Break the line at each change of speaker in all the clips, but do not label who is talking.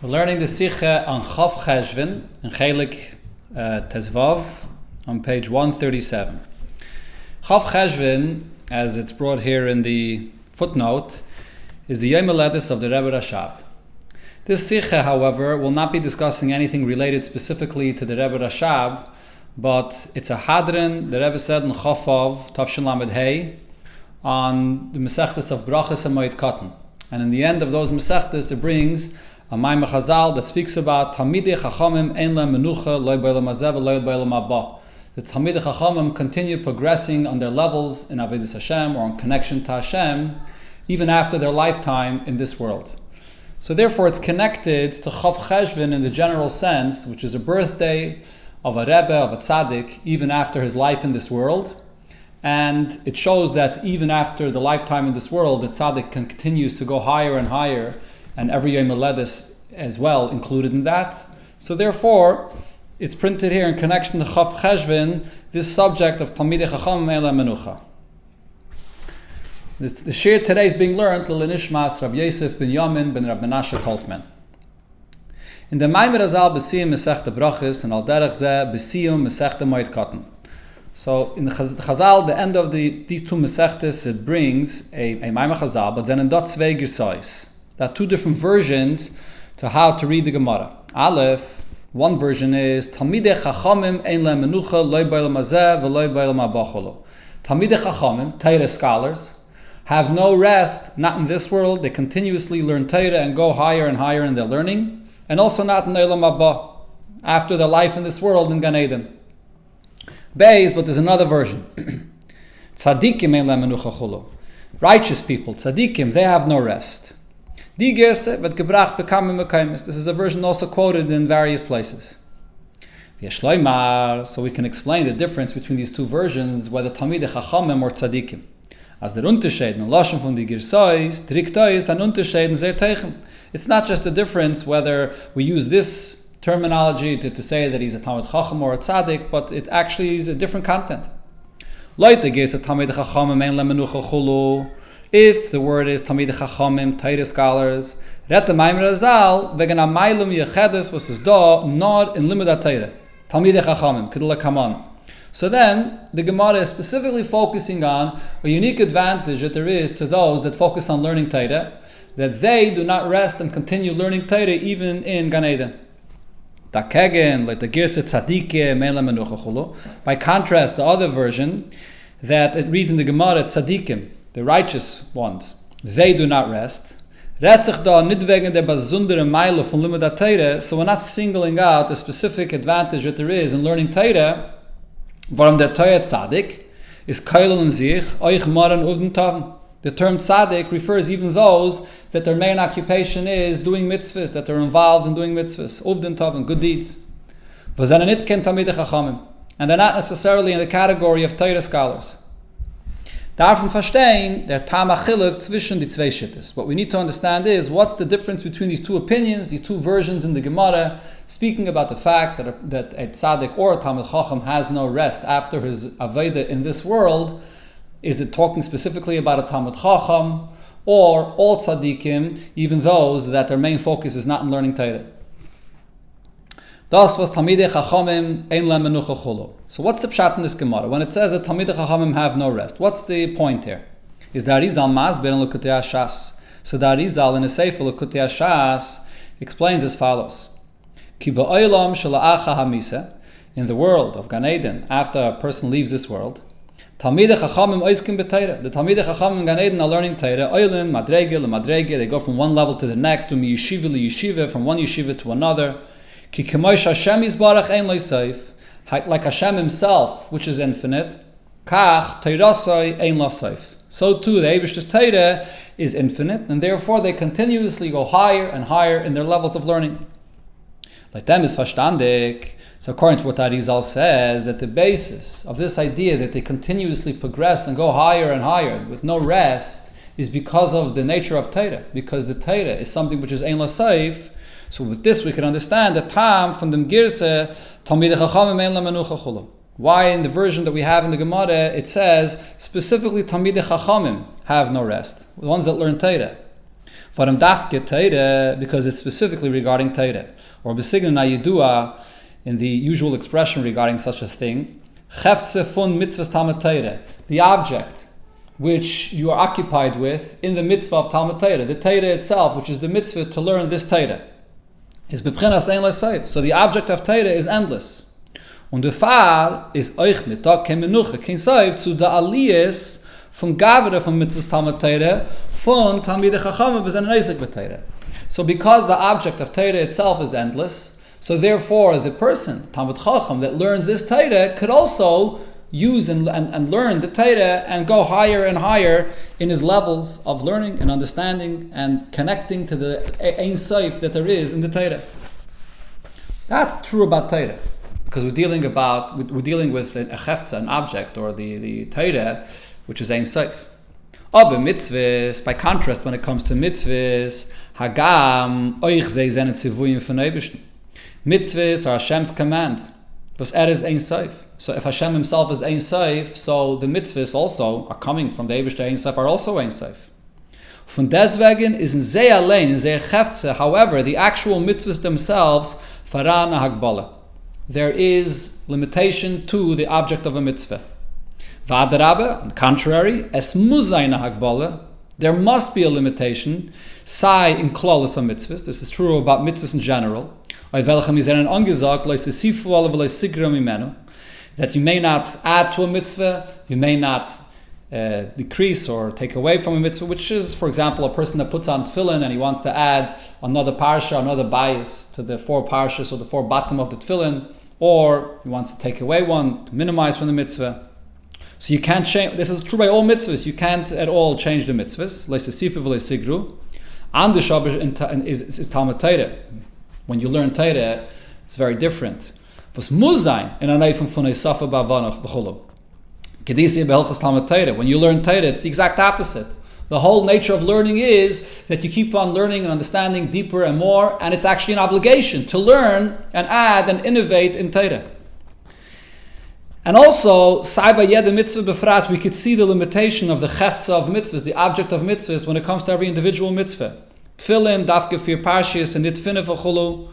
We're learning the Sicha on Chof Cheshvan in Chelek Tezvav on page 137. Chof Cheshvan, as it's brought here in the footnote, is the Yom Haledes of the Rebbe Rashab. This Sicha, however, will not be discussing anything related specifically to the Rebbe Rashab, but it's a Hadran, the Rebbe said in Chof Tafshin Lamed Hey, on the Mesechtes of Brachas and Moed Katan. And in the end of those Mesechtes, it brings a Maimah Chazal that speaks about Talmidei Chachamim ein lehem menucha lo b'olam hazeh v'lo b'olam haba. The Talmidei Chachamim continue progressing on their levels in Avodas Hashem or in connection to Hashem, even after their lifetime in this world. So therefore it's connected to Chof Cheshvan in the general sense, which is a birthday of a Rebbe, of a Tzaddik, even after his life in this world. And it shows that even after the lifetime in this world, the Tzaddik continues to go higher and higher, and every Yom Haledes as well included in that. So therefore, it's printed here in connection to Chof Cheshvan, this subject of Talmidei Chachamim ein lehem menucha. The shir today is being learned L'Nishmas Rav Yosef ben Yamin ben Rav Menashe Koltman. In the Maimah Chazal B'siyum Mesechta Brachas and Al Derech Zeh B'siyum Mesechta Moed Katan. So in the Chazal, the end of these two Mesechtes, it brings a Maimah Chazal, but then in dot zwei Girsais. There are two different versions to how to read the Gemara. Aleph, one version is Talmidei Chachamim ein lehem menucha lo b'olam hazeh v'lo b'olam haba cholo. Talmidei Chachamim, Torah scholars, have no rest, not in this world. They continuously learn Torah and go higher and higher in their learning, and also not in the olam haba, after their life in this world in Gan Eden. Beis, but there's another version. Tzadikim ein lehem menucha cholo. Righteous people, tzadikim, they have no rest. This is a version also quoted in various places. So we can explain the difference between these two versions, whether Talmidei Chachamim or Tzadikim. As der Unterschied in Lashon von die Girsais, Triktois an Unterschied in sehr Teichen. It's not just a difference whether we use this terminology to say that he's a Talmid Chacham or a Tzadik, but it actually is a different content. Leute geis a Talmidei Chachamim ein lehem menucha chulu. If the word is Talmidei Chachamim, Torah scholars, Rette Maimah Chazal, wegen a Mailum Yechedes, was is da, nor in Limud Torah. Talmidei Chachamim, Kedula Kaman. So then, the Gemara is specifically focusing on a unique advantage that there is to those that focus on learning Torah, that they do not rest and continue learning Torah even in Gan Eden. Dakegen, like the Girse Tzadike, Meila Menucha Chulu. By contrast, the other version, that it reads in the Gemara, Tzadikim, the righteous ones, they do not rest. So we're not singling out the specific advantage that there is in learning Torah. Warum der Torah Tzadik is Kailel in sich, euch Maran Uvden Taven. The term Tzadik refers even those that their main occupation is doing mitzvahs, that they're involved in doing mitzvahs, Uvden Taven, good deeds. And they're not necessarily in the category of Torah scholars. Davon verstehen der Tam HaChiluk zwischen die zwei Shittas. What we need to understand is what's the difference between these two opinions, these two versions in the Gemara, speaking about the fact that a tzaddik or a Talmid Chacham has no rest after his avodah in this world. Is it talking specifically about a Talmid Chacham or all tzaddikim, even those that their main focus is not in learning Torah? Das was Talmidei Chachamim ein lehem menucha chulu. So what's the pshat in this Gemara? When it says that Talmidei Chachamim have no rest, what's the point here? Is the Arizal masber in Likutei Hashas? So the Arizal in the Sefer Likutei Hashas explains as follows: Ki ba'olam shela'acha hamisa, in the world of Gan Eden, after a person leaves this world, Talmidei Chachamim oiskim b'Torah. The Talmidei Chachamim in Gan Eden are learning Torah. Oilin madrege lemadrege. They go from one level to the next, to yeshiva liyeshiva, from one yeshiva to another. Like Hashem himself, which is infinite, so too the Eibishter's Torah is infinite, and therefore they continuously go higher and higher in their levels of learning. Like them is verstandig. So according to what Arizal says, that the basis of this idea that they continuously progress and go higher and higher with no rest is because of the nature of Torah, because the Torah is something which is ein l'seif. So with this we can understand the Tam from the Girse Talmidei Chachamim ein lehem menucha chulu. Why in the version that we have in the Gemara it says specifically Talmidei Chachamim have no rest, the ones that learn Torah. Varam dafke Teire, because it's specifically regarding Teire. Or besignen ayidua, in the usual expression regarding such a thing, Cheftze fun mitzvahs Talmud Teire, the object which you are occupied with in the mitzvah of Talmud Teire, the Teire itself, which is the mitzvah to learn this Teire, is bepchinas ein leseif. So the object of Teire is endless. Und der Fahr ist euch nicht da kein Menuche, kein Seif zu der Aliyes von Gavre von mitzvahs Talmud Teire von Talmidei Chachamim v'zen Eisek b'Teire. So because the object of Teire itself is endless, so therefore the person, Talmud Chacham, that learns this Teire could also use and learn the Teire and go higher and higher in his levels of learning and understanding and connecting to the Ein Seif that there is in the Teire. That's true about Teire, because we're dealing with a cheftza, an object, or the Teire, which is Ein Seif. Aber mitzvahs, by contrast, when it comes to mitzvahs, hagam oich zei zene tzivuyim von Eibishter. Mitzvahs are Hashem's command. Was is Ein Seif. So if Hashem himself is Ein Seif, so the mitzvahs also are coming from the Eibishter Ein Seif, are also Ein Seif. Von deswegen is in Zeh allein, in Zeh cheftza, however, the actual mitzvahs themselves, faran hagbala. There is limitation to the object of a mitzvah. V'adrabe, on the contrary, es muzayna hagbala, there must be a limitation, sai in klolos mitzvahs. This is true about mitzvahs in general. That you may not add to a mitzvah, you may not decrease or take away from a mitzvah, which is, for example, a person that puts on tefillin and he wants to add another parsha, another bias to the 4 parshas or the 4 bottom of the tefillin, or he wants to take away one to minimize from the mitzvah. So you can't change. This is true by all mitzvahs. You can't at all change the mitzvahs. And is Talmud Teire. When you learn Teire, it's very different. When you learn Teire, it's the exact opposite. The whole nature of learning is that you keep on learning and understanding deeper and more, and it's actually an obligation to learn and add and innovate in Teire. And also, we could see the limitation of the cheftza of mitzvahs, the object of mitzvahs, when it comes to every individual mitzvah. Tefillin, dafke fir parshis, and nitfinne v'chulu.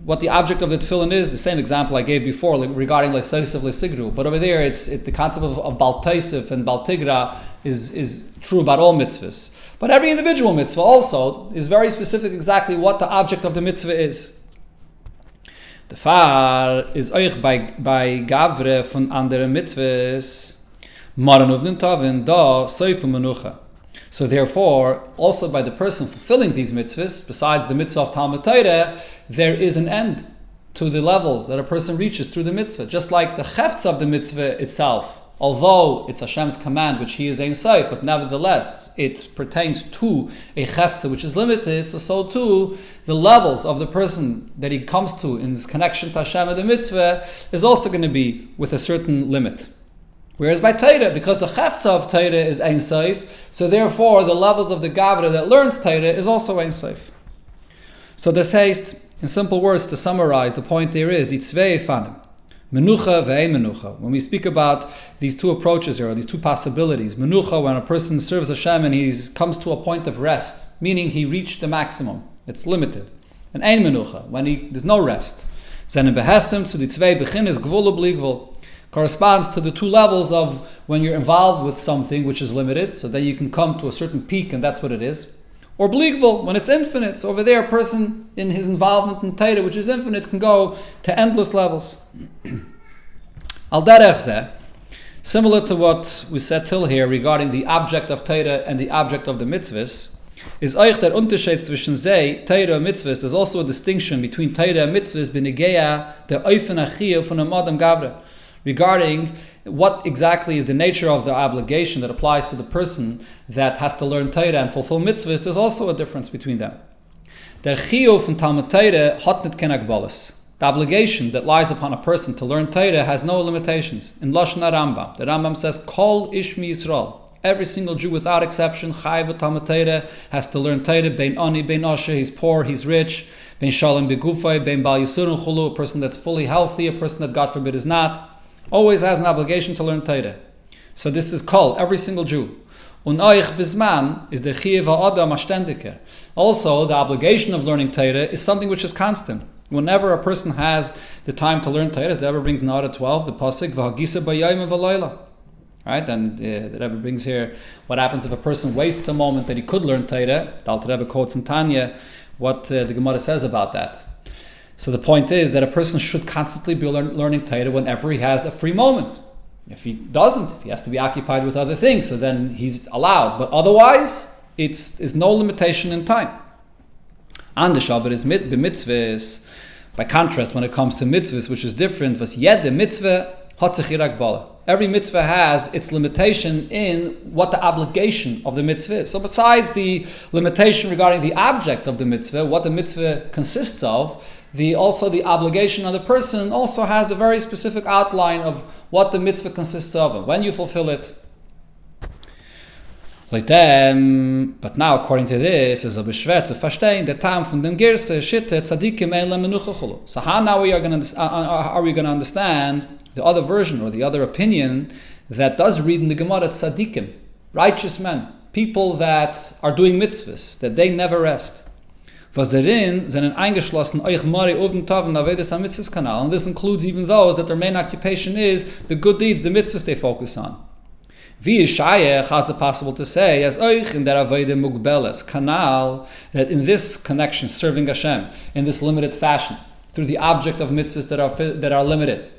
What the object of the tefillin is, the same example I gave before regarding le'seisiv le'sigru. But over there, the concept of bal teisif and bal tigra is true about all mitzvahs. But every individual mitzvah also is very specific exactly what the object of the mitzvah is. The far is euch by gavre von andere mitzvahs maran uvnen tovin da soifu menucha. So therefore, also by the person fulfilling these mitzvahs, besides the mitzvah of Talmud Teire, there is an end to the levels that a person reaches through the mitzvah. Just like the cheftza of the mitzvah itself, although it's Hashem's command, which He is Ein Seif, but nevertheless it pertains to a cheftza which is limited, so too the levels of the person that he comes to in his connection to Hashem and the mitzvah is also going to be with a certain limit. Whereas by Teire, because the cheftza of Teire is Ein Seif, so therefore the levels of the Gavra that learns Teire is also Ein Seif. So this haste, in simple words, to summarize, the point there is, die zwei fanim, menucha ve'ein menucha. When we speak about these two approaches here, or these two possibilities, menucha, when a person serves Hashem and he comes to a point of rest, meaning he reached the maximum, it's limited. And ein menucha, when there's no rest. Seine behesem zu die zwei beginnes gvul ubli gvul. Corresponds to the two levels of when you're involved with something which is limited, so then you can come to a certain peak and that's what it is. Or bligvul, when it's infinite. So over there, a person in his involvement in Teire, which is infinite, can go to endless levels. Al derech zeh, similar to what we said till here regarding the object of Teire and the object of the mitzvahs, is euch der Unterschied zwischen Zeh, Teire and mitzvahs. There's also a distinction between Teire and mitzvahs, b'negeya der Eufen achiyah von einem Adam Gavre, regarding what exactly is the nature of the obligation that applies to the person that has to learn Teire and fulfill mitzvahs. There's also a difference between them. Der chiyuv von Talmud Teire hat nit ken agbalas. The obligation that lies upon a person to learn Teire has no limitations. In Lashon Rambam, the Rambam says, Kol ish mi Yisrael. Every single Jew without exception, Chai v'Talmud Teire, has to learn Teire, bein ani, bein osher, he's poor, he's rich, bein shalom begufay, bein bal yisurin chulu, a person that's fully healthy, a person that God forbid is not, always has an obligation to learn Teire. So this is Kol, every single Jew. Und euch bisman is the chiyuv ha'adam ha'shtendiker. Also, the obligation of learning Torah is something which is constant. Whenever a person has the time to learn Torah, as the Rebbe brings in Nara 12, the pasuk v'hagisa b'yayim v'layla. Right, and the Rebbe brings here what happens if a person wastes a moment that he could learn Torah. The Alter Rebbe quotes in Tanya what the Gemara says about that. So the point is that a person should constantly be learning Torah whenever he has a free moment. If he doesn't, if he has to be occupied with other things, so then he's allowed. But otherwise, it's no limitation in time. And the Shabbat is b'mitzvahs. By contrast, when it comes to mitzvahs, which is different, was jede mitzvah hat sich ihre Agbala. Every mitzvah has its limitation in what the obligation of the mitzvah is. So besides the limitation regarding the objects of the mitzvah, what the mitzvah consists of, also the obligation of the person also has a very specific outline of what the mitzvah consists of and when you fulfill it. But now, according to this, is a beschwer zu verstehen the time from dem Gerse Shitte Tzadikim ein lemenucha chulu. So how now are we going to understand the other version or the other opinion that does read in the Gemara Tzadikim, righteous men, people that are doing mitzvahs, that they never rest. Was darin sind eingeschlossen euch mari oven taven avedes am mitzvahs kanal, and this includes even those that their main occupation is the good deeds, the mitzvahs they focus on. Wie is shayech, how is it possible to say, as euch in der avede mugbeles kanal, that in this connection, serving Hashem, in this limited fashion, through the object of mitzvahs that are limited,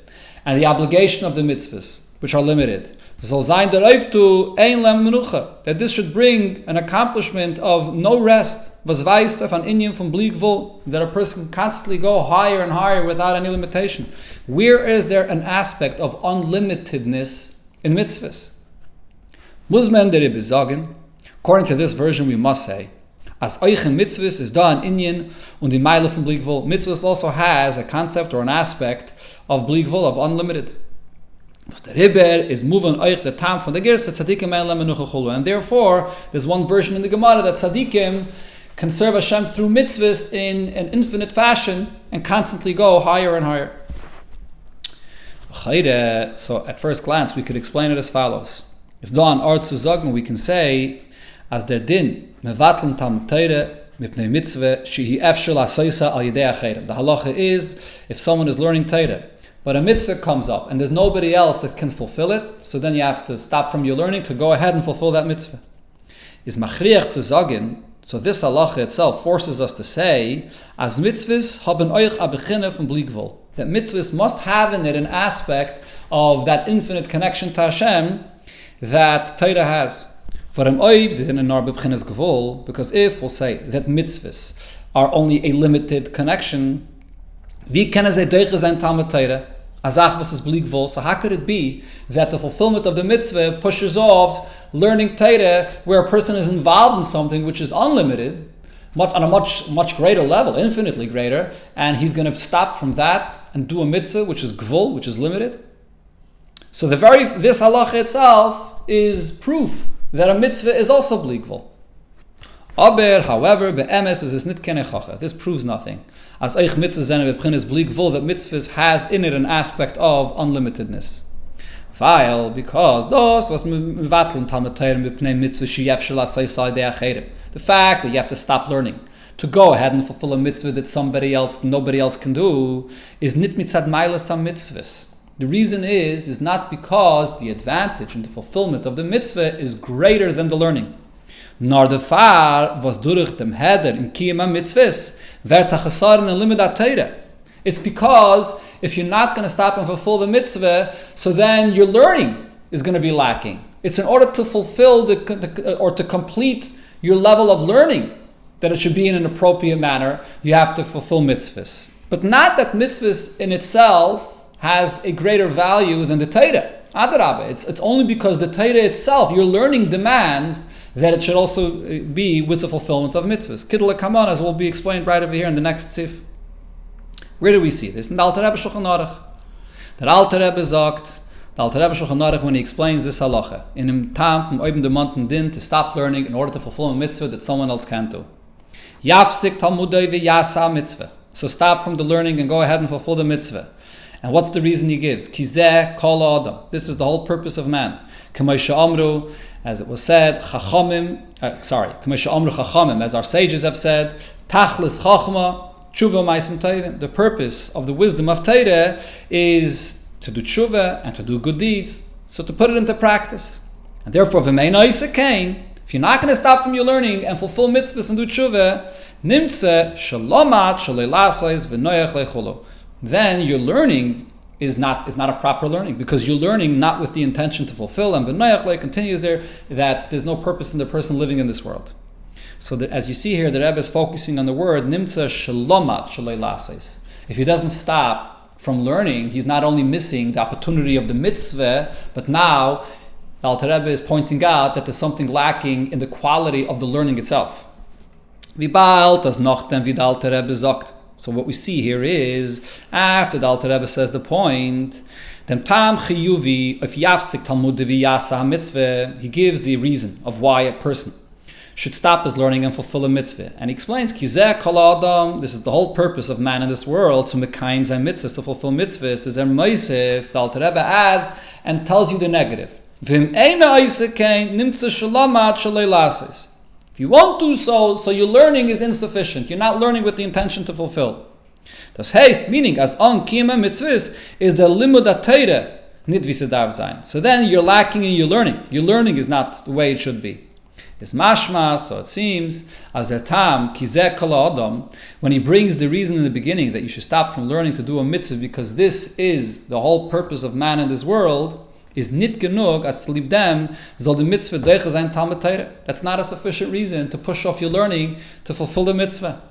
and the obligation of the mitzvahs, which are limited, that this should bring an accomplishment of no rest, was weist auf an Inyan from Bliegvul, that a person can constantly go higher and higher without any limitation. Where is there an aspect of unlimitedness in mitzvahs? Muzmen der Rebbe sagen, according to this version we must say, as euch in mitzvahs is da an Inyan und in Meile from Bliegvul, mitzvahs also has a concept or an aspect of Bliegvul, of unlimited. Was der Rebbe is moving euch the time from the Gerse tzadikim ein lemenucha chulu, and therefore there's one version in the Gemara that tzadikim can serve Hashem through mitzvahs in an infinite fashion and constantly go higher and higher. So at first glance we could explain it as follows. It's da an art zu sagen, we can say, as der din mevatlen tam teire mipnei mitzvah shehi efshel asoisa al yedei acherim. The halacha is, if someone is learning Torah, but a mitzvah comes up and there's nobody else that can fulfill it, so then you have to stop from your learning to go ahead and fulfill that mitzvah. Is machriach zu sagen, so this halacha itself forces us to say, as mitzvahs haben euch a bechinne von Bliegvul, that mitzvahs must have in it an aspect of that infinite connection to Hashem that Torah has. For them oib, they didn't know b'b'chinas gevul, because if we'll say that mitzvahs are only a limited connection, wie können sie deuche sein Talmud Torah? Azach was is Bliegvul. So how could it be that the fulfillment of the mitzvah pushes off learning Torah, where a person is involved in something which is unlimited, on a much greater level, infinitely greater, and he's going to stop from that and do a mitzvah which is gvul, which is limited? So this halacha itself is proof that a mitzvah is also Bliegvul. Aber, however, be'emes is nit kene chacha. This proves nothing. As eich mitzvah zene b'chinas Bliegvul, that mitzvahs has in it an aspect of unlimitedness. Because those was mevatlen Talmud Torah mipnei mitzvah sheyef shel asay dei acherim. The fact that you have to stop learning to go ahead and fulfill a mitzvah that nobody else can do, is nit mitzad mailas tam mitzvahs. The reason is not because the advantage in the fulfillment of the mitzvah is greater than the learning. Nor the far was durch dem heder in kiyama mitzvahs ver tachasaren and limit Torah. It's because if you're not going to stop and fulfill the mitzvah, so then your learning is going to be lacking. It's in order to fulfill or to complete your level of learning that it should be in an appropriate manner, you have to fulfill mitzvahs. But not that mitzvahs in itself has a greater value than the Torah. Adarabah, it's only because the Torah itself, your learning demands that it should also be with the fulfillment of mitzvahs. Kiddle Kaman, as will be explained right over here in the next tzif. Where do we see this? In the Alter Rebbe Shulchan Aruch. The Alter Rebbe sagt, the Alter Rebbe Shulchan Aruch, when he explains this halacha, in him time from oibim de mountain din to stop learning in order to fulfill a mitzvah that someone else can't do. Yafsik talmudai v'yasa mitzvah. So stop from the learning and go ahead and fulfill the mitzvah. And what's the reason he gives? Kizeh kol adam. This is the whole purpose of man. K'moshe amru, as it was said, K'moshe amru chachamim, as our sages have said, tachlis chachma, tshuva ma'asim tovim. The purpose of the wisdom of Torah is to do tshuva and to do good deeds, so to put it into practice. And therefore, if you're not going to stop from your learning and fulfill mitzvahs and do tshuva, nimtze shalomat shalei lasais v'noyach lecholo. Then your learning is not a proper learning, because you're learning not with the intention to fulfill, and v'noyach le continues there that there's no purpose in the person living in this world. So that, as you see here, the Rebbe is focusing on the word nimtze shalomat shalei lasais. If he doesn't stop from learning, he's not only missing the opportunity of the mitzvah, but now the Alter Rebbe is pointing out that there's something lacking in the quality of the learning itself. Wie bald das noch dem wie der Alter Rebbe sagt. So what we see here is, after the Alter Rebbe says the point, dem tam chiyuvi if yafsik talmud v'yasa mitzvah, he gives the reason of why a person should stop his learning and fulfill a mitzvah. And he explains, Kizeh kol adam, this is the whole purpose of man in this world, to mekayim zay mitzvahs, to fulfill mitzvahs, is moisef. The Alter Rebbe adds and tells you the negative. If you won't do so your learning is insufficient. You're not learning with the intention to fulfill. Das heißt, meaning, as on kiyama mitzvahs is the limud Torah nit wie sie darf sein. So then you're lacking in your learning. Your learning is not the way it should be. It's mashma, so it seems, as the tam kizeh kol adam, when he brings the reason in the beginning that you should stop from learning to do a mitzvah because this is the whole purpose of man in this world, is nit genug as to leave them soll the mitzvah deicha sein Talmud Torah. That's not a sufficient reason to push off your learning to fulfill the mitzvah.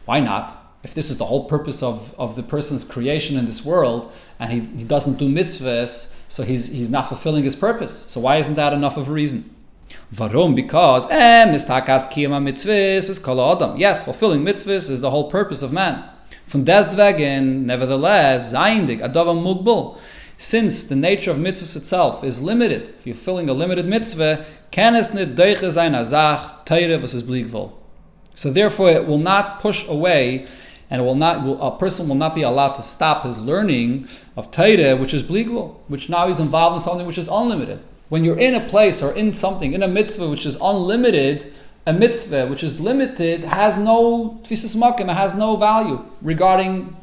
Why not? If this is the whole purpose of the person's creation in this world, and he doesn't do mitzvahs, so he's not fulfilling his purpose. So why isn't that enough of a reason? Varum, because mistakas kiyama mitzvahs is kol adam. Yes, fulfilling mitzvahs is the whole purpose of man. Von deswegen, nevertheless, zeindig adavam mugbul. Since the nature of mitzvahs itself is limited, if you're filling a limited mitzvah, so therefore it will not push away, and a person will not be allowed to stop his learning of Torah, which is bleigvul, which now he's involved in something which is unlimited. When you're in a place or in something, in a mitzvah which is unlimited, a mitzvah which is limited has no tfisas makim, it has no value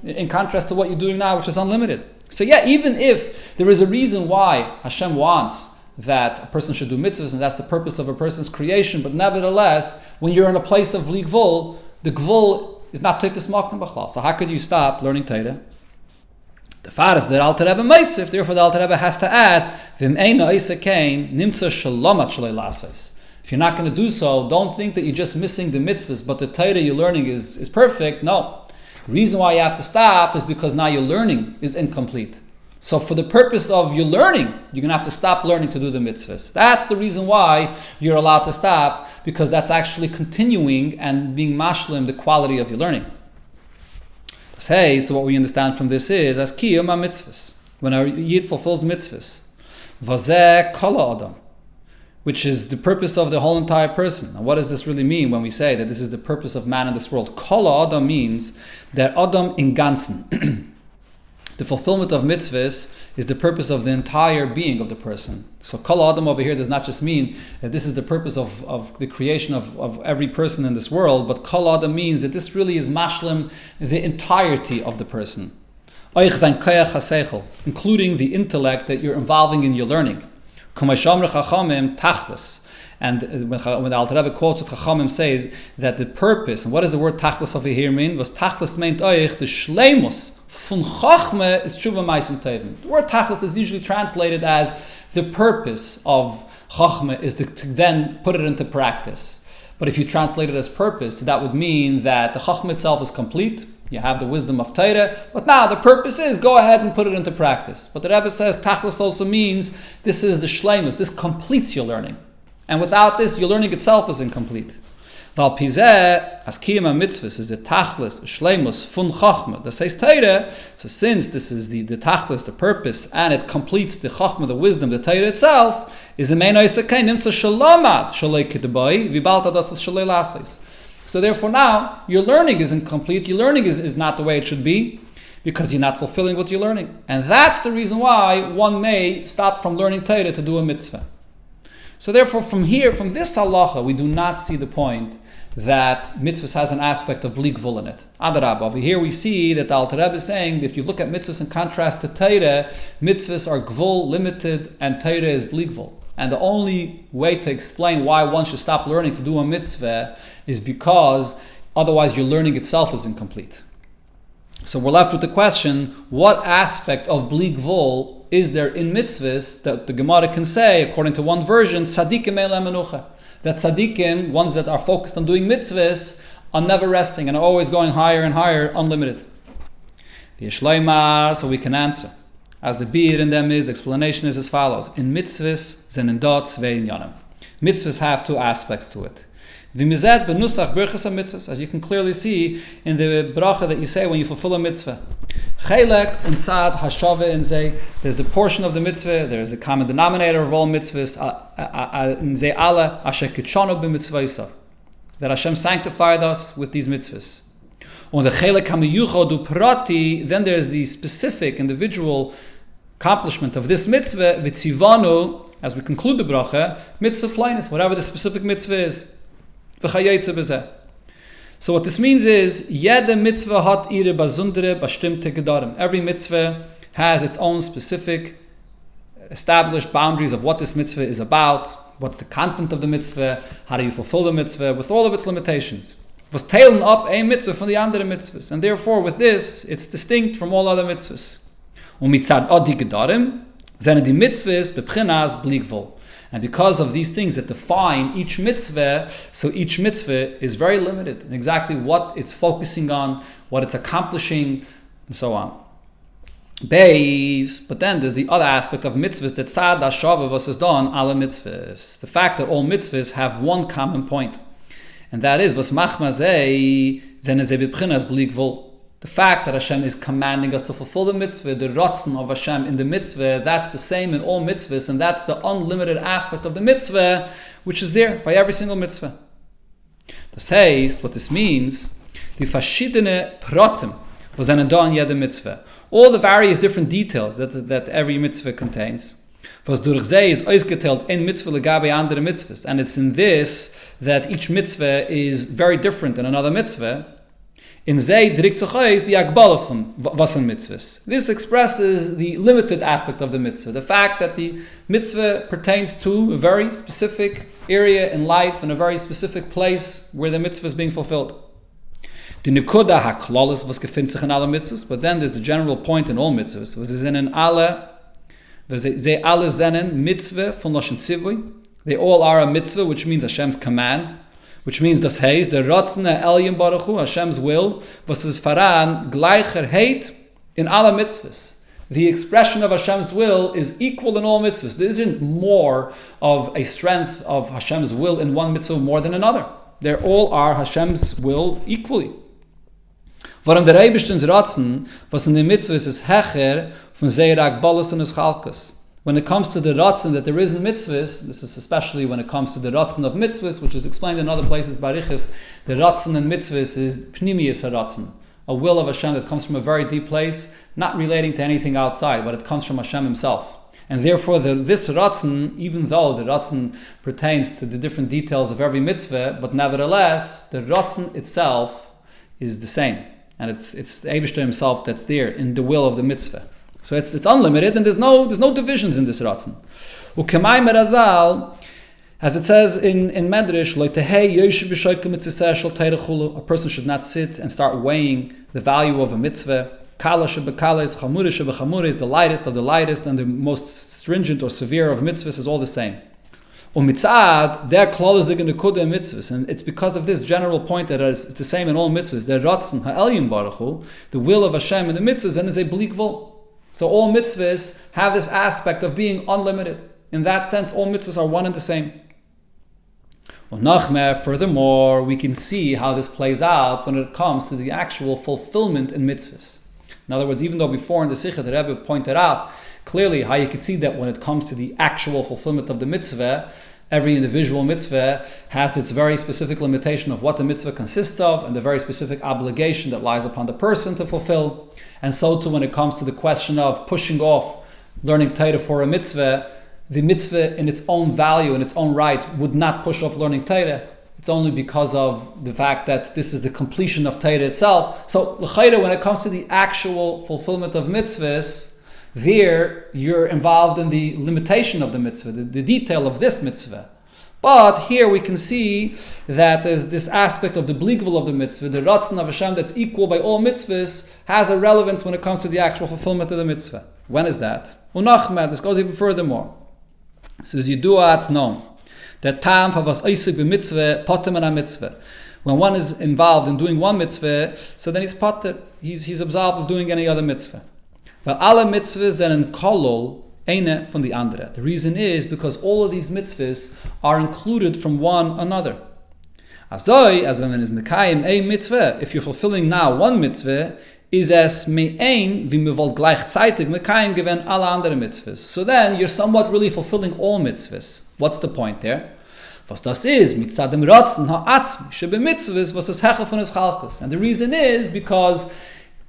in contrast to what you're doing now, which is unlimited. So yeah, even if there is a reason why Hashem wants that a person should do mitzvahs, and that's the purpose of a person's creation, but nevertheless, when you're in a place of gvul, the gvul is not teifis makim b'chlal. So how could you stop learning Torah? The fact is that Alter Rebbe meisif, therefore the Alter Rebbe has to add, v'im eina isakein nimtza shalomat shalei lasais. If you're not going to do so, don't think that you're just missing the mitzvahs, but the Torah you're learning is perfect. No. The reason why you have to stop is because now your learning is incomplete. So for the purpose of your learning, you're going to have to stop learning to do the mitzvahs. That's the reason why you're allowed to stop, because that's actually continuing and being mashlim the quality of your learning. Hey, so what we understand from this is as kiyum mitzvahs. When a yid fulfills mitzvahs, vazeh kol adam, which is the purpose of the whole entire person. And what does this really mean when we say that this is the purpose of man in this world? Kol adam means that adam in ganzen. The fulfillment of mitzvahs is the purpose of the entire being of the person. So kol adam over here does not just mean that this is the purpose of the creation of every person in this world, but kol adam means that this really is mashlim the entirety of the person. Including the intellect that you're involving in your learning. And when the Alter Rebbe quotes what Chachamim say that the purpose, and what does the word tachlis over here mean? Was tachlis meant oich the shleimus von chachme is tshuva ma'asim tovim. The word tachlis is usually translated as the purpose of chachme is to then put it into practice. But if you translate it as purpose, that would mean that the chachme itself is complete. You have the wisdom of Torah, but now the purpose is go ahead and put it into practice. But the Rebbe says tachlis also means this is the shleimus. This completes your learning, and without this, your learning itself is incomplete. Val pizeh as kiyama mitzvahs is the tachlis, the shleimus fun chachma. That says Torah. So since this is the tachlis, the purpose, and it completes the chachma, the wisdom, the Torah itself, is a meina isakein nimtza shalamat shalei kidbai vibalta das shalei lasis. So therefore now, your learning is incomplete, your learning is not the way it should be, because you're not fulfilling what you're learning. And that's the reason why one may stop from learning Torah to do a mitzvah. So therefore, from this halacha, we do not see the point that mitzvahs has an aspect of bli gvul in it. Adarabah. Over here we see that the Alter Rebbe is saying that if you look at mitzvahs in contrast to Torah, mitzvahs are gvul, limited, and Torah is bli gvul. And the only way to explain why one should stop learning to do a mitzvah is because otherwise your learning itself is incomplete. So we're left with the question, what aspect of bli gvul is there in mitzvahs that the Gemara can say, according to one version, tzadikim ein lehem menucha, that tzadikim, ones that are focused on doing mitzvahs, are never resting and are always going higher and higher, unlimited. So we can answer. As the beer in them is, the explanation is as follows. In mitzvahs, zenen dort zwei inyanim. Mitzvahs have two aspects to it. As you can clearly see in the bracha that you say when you fulfill a mitzvah. Chelek and sad hashave in zeh. There's the portion of the mitzvah. There is a common denominator of all mitzvahs. In zeh ala asher kitshanu b'mitzvah. That Hashem sanctified us with these mitzvahs. On the chelek hamiyuchad uprati. Then there is the specific individual accomplishment of this mitzvah. V'tzivanu, as we conclude the bracha, mitzvah plainis, whatever the specific mitzvah is. So what this means is, jede mitzvah hat ihre besondere bestimmte gedarim. Every mitzvah has its own specific established boundaries of what this mitzvah is about, what's the content of the mitzvah, how do you fulfill the mitzvah, with all of its limitations. Was teilen up a mitzvah from the andere mitzvahs, and therefore with this, it's distinct from all other mitzvahs. Mitzad adi gedarim, zene die mitzvahs bepchinas bli gvul. And because of these things that define each mitzvah, so each mitzvah is very limited in exactly what it's focusing on, what it's accomplishing, and so on. But then there's the other aspect of mitzvahs that sad hashava was is done ala mitzvahs. The fact that all mitzvahs have one common point, and that is was machmazei zenezeh b'pchinas bli gvul. The fact that Hashem is commanding us to fulfill the mitzvah, the ratzon of Hashem in the mitzvah, that's the same in all mitzvahs, and that's the unlimited aspect of the mitzvah, which is there by every single mitzvah. Das heißt, what this means, die verschiedene Pratim, was eine da in jede mitzvah, all the various different details that every mitzvah contains, was durch sie is ausgeteilt in mitzvah legabe andere mitzvahs, and it's in this that each mitzvah is very different than another mitzvah. In Zay drickt sich aus die Agbala von was in mitzvahs. This expresses the limited aspect of the mitzvah, the fact that the mitzvah pertains to a very specific area in life and a very specific place where the mitzvah is being fulfilled. The Nikuda haklalis was gefindt sich in alle mitzvahs, but then there's the general point in all mitzvahs. Was is in alle, they alle zenen mitzvah von Lashon Tzivui. They all are a mitzvah, which means Hashem's command. Which means das heißt, der Ratzne Elyon Baruch Hu, Hashem's will, was is faran gleicher heit in alle mitzvahs. The expression of Hashem's will is equal in all mitzvahs. There isn't more of a strength of Hashem's will in one mitzvah more than another. They all are Hashem's will equally. Warum der Eibishten's Ratzen, was in the mitzvahs is hecher von Zeirak Balus und Eschalkus. When it comes to the ratzon that there is in mitzvahs, this is especially when it comes to the ratzon of mitzvahs, which is explained in other places by Riches, the ratzon in mitzvahs is pnimius haratzon, a will of Hashem that comes from a very deep place, not relating to anything outside, but it comes from Hashem himself. And therefore this ratzon, even though the ratzon pertains to the different details of every mitzvah, but nevertheless, the ratzon itself is the same. And it's the Eibishter himself that's there in the will of the mitzvah. So it's unlimited, and there's no divisions in this ratzon. Ukemay merazal, as it says in Medrash, a person should not sit and start weighing the value of a mitzvah. Kala shebekala is chamura shebechamura is the lightest of the lightest, and the most stringent or severe of mitzvahs is all the same. Umitzad, their klal is the nekuda in mitzvahs, and it's because of this general point that it's the same in all mitzvahs. The ratzon ha'elyon baruch hu, the will of Hashem in the mitzvahs, and is a bli gvul. So all mitzvahs have this aspect of being unlimited. In that sense, all mitzvahs are one and the same. Furthermore, we can see how this plays out when it comes to the actual fulfillment in mitzvahs. In other words, even though before in the Sikha the Rebbe pointed out clearly how you could see that when it comes to the actual fulfillment of the mitzvah, every individual mitzvah has its very specific limitation of what the mitzvah consists of and the very specific obligation that lies upon the person to fulfill. And so too when it comes to the question of pushing off learning Torah for a mitzvah, the mitzvah in its own value, in its own right, would not push off learning Torah. It's only because of the fact that this is the completion of Torah itself. So, l'chayra, when it comes to the actual fulfillment of mitzvahs, there you're involved in the limitation of the mitzvah, the detail of this mitzvah. But here we can see that there's this aspect of the bligvul of the mitzvah, the ratzon of Hashem that's equal by all mitzvahs, has a relevance when it comes to the actual fulfillment of the mitzvah. When is that? Unachmed, this goes even furthermore. It says, Yidua, it's known that tam havas oisig b'mitzvah potem an mitzvah. When one is involved in doing one mitzvah, so then he's potter, he's absolved of doing any other mitzvah. But alle mitzvahs then in kolol eine von the andere. The reason is because all of these mitzvahs are included from one another. Azoi, as when it is mekayim a mitzvah, if you're fulfilling now one mitzvah, is as me'ein wie me wollt gleichzeitig mekayim gewen alle andere mitzvahs. So then you're somewhat really fulfilling all mitzvahs. What's the point there? Was das is mitzad dem ratzon ha'atzmi shebe mitzvahs was das hechel von es chalkus. And the reason is because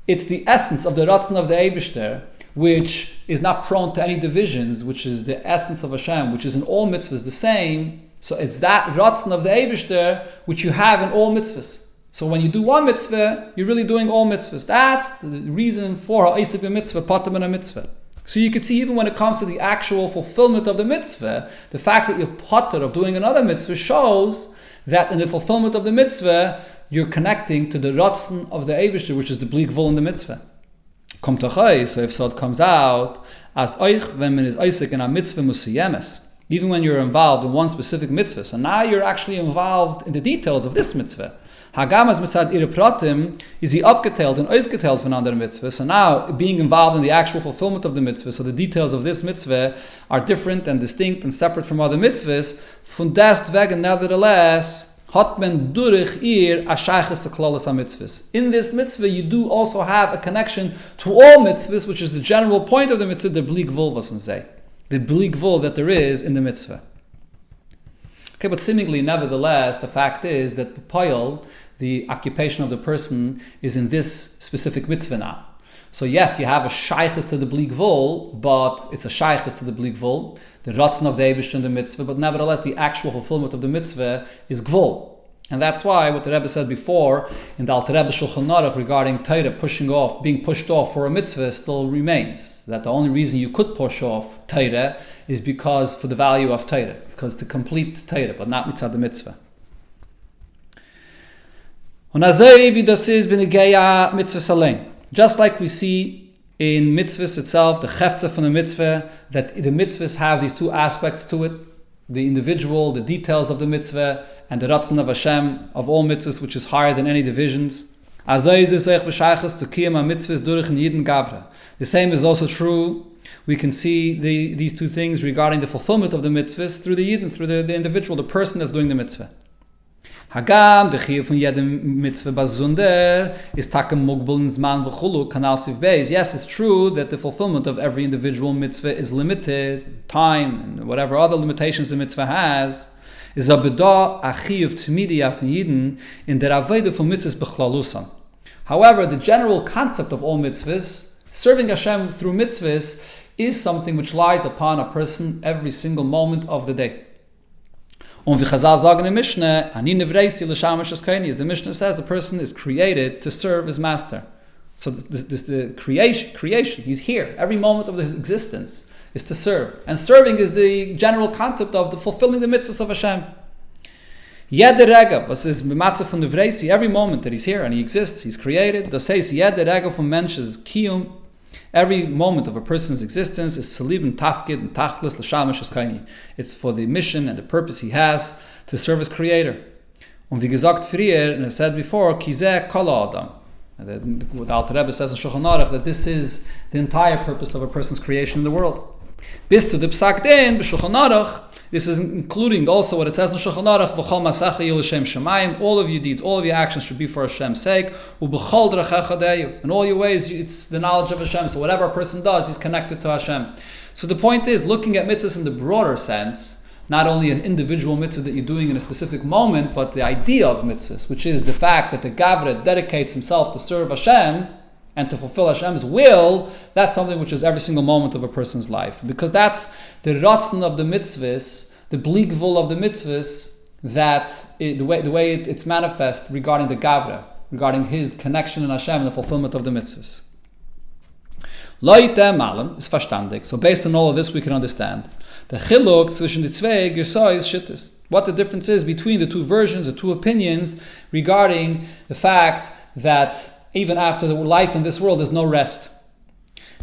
it's the essence of the ratzon of the Eibishter, which is not prone to any divisions, which is the essence of Hashem, which is in all mitzvahs the same. So it's that ratzon of the Eibishter which you have in all mitzvahs. So when you do one mitzvah, you're really doing all mitzvahs. That's the reason for ha'isik b'mitzvah, patam and a mitzvah. So you can see even when it comes to the actual fulfillment of the mitzvah, the fact that you're potter of doing another mitzvah shows that in the fulfillment of the mitzvah, you're connecting to the ratzon of the Eibishter, which is the bligvul in the mitzvah. Kommt achai, so if so it comes out, as oich, when man is oisik in a mitzvah musiyemes, even when you're involved in one specific mitzvah, so now you're actually involved in the details of this mitzvah. Hagamas mitzad ire pratim is he abgeteilt and ausgeteilt von anderen mitzvah. So now being involved in the actual fulfillment of the mitzvah, so the details of this mitzvah are different and distinct and separate from other mitzvahs. Von dest wegen nevertheless hat men durch ihr a shayches klalas mitzvahs. In this mitzvah you do also have a connection to all mitzvahs, which is the general point of the mitzvah, the bligvul was say, the bligvul that there is in the mitzvah. Okay, but seemingly nevertheless the fact is that the poil, the occupation of the person, is in this specific mitzvah now. So yes, you have a shaychus to the bligvul, but it's a shaychus to the bligvul, the ratzon of the Eibishter in the mitzvah, but nevertheless the actual fulfillment of the mitzvah is gvul. And that's why what the Rebbe said before in the Alter Rebbe Shulchan Aruch regarding Torah being pushed off for a mitzvah still remains. That the only reason you could push off Torah is because for the value of Torah, because to complete Torah, but not mitzvah the mitzvah. Just like we see in mitzvahs itself, the chefza from the mitzvah, that the mitzvahs have these two aspects to it, the individual, the details of the mitzvah, and the ratzon of Hashem of all mitzvahs, which is higher than any divisions. The same is also true. We can see these two things regarding the fulfillment of the mitzvahs through the yidden, through the individual, the person that's doing the mitzvah. Hagam, the chiyuv von jedem mitzvah bazunder is takem mugbel in zman v'chulu kanal siv beis. Yes, it's true that the fulfillment of every individual mitzvah is limited, time, and whatever other limitations the mitzvah has. Is a beda a chiyuv tmidi af yidden in der avodah von mitzvahs bechlalusan. However, the general concept of all mitzvahs, serving Hashem through mitzvahs, is something which lies upon a person every single moment of the day. Und wie Chazal sagen in Mishnah, ani nevreisi l'shamash eskaini, as the Mishnah says, a person is created to serve his master. So the creation, he's here. Every moment of his existence is to serve. And serving is the general concept of the fulfilling the mitzvahs of Hashem. Jeder Rega, was is b'matzah von nevreisi, every moment that he's here and he exists, he's created. Das heißt, jeder Rega von Mensch is kiyum. Every moment of a person's existence is salib and tafkid and tachlis l'shamash eskaini. It's for the mission and the purpose he has to serve his Creator. Und wie gesagt früher, and I said before, kizeh kol adam. What the Alter Rebbe says in Shulchan Aruch, that this is the entire purpose of a person's creation in the world. Bis to the psak din b'Shulchan Aruch, this is including also what it says in Shulchan Aruch, v'chol masacha yilu l'shem shemayim, all of your deeds, all of your actions should be for Hashem's sake, u'b'chol d'rechecha deyu, in all your ways it's the knowledge of Hashem, so whatever a person does, he's connected to Hashem. So the point is, looking at mitzvahs in the broader sense, not only an individual mitzvah that you're doing in a specific moment, but the idea of mitzvahs, which is the fact that the Gavra dedicates himself to serve Hashem and to fulfill Hashem's will. That's something which is every single moment of a person's life. Because that's the ratzon of the mitzvahs, the bligvul of the mitzvahs, the way it's manifest regarding the Gavra, regarding his connection in Hashem and the fulfillment of the mitzvahs. Leute malen is verstandig. So based on all of this, we can understand the chiluk zwischen die zwei Gersois shittis. What the difference is between the two versions, the two opinions regarding the fact that even after the life in this world, there's no rest.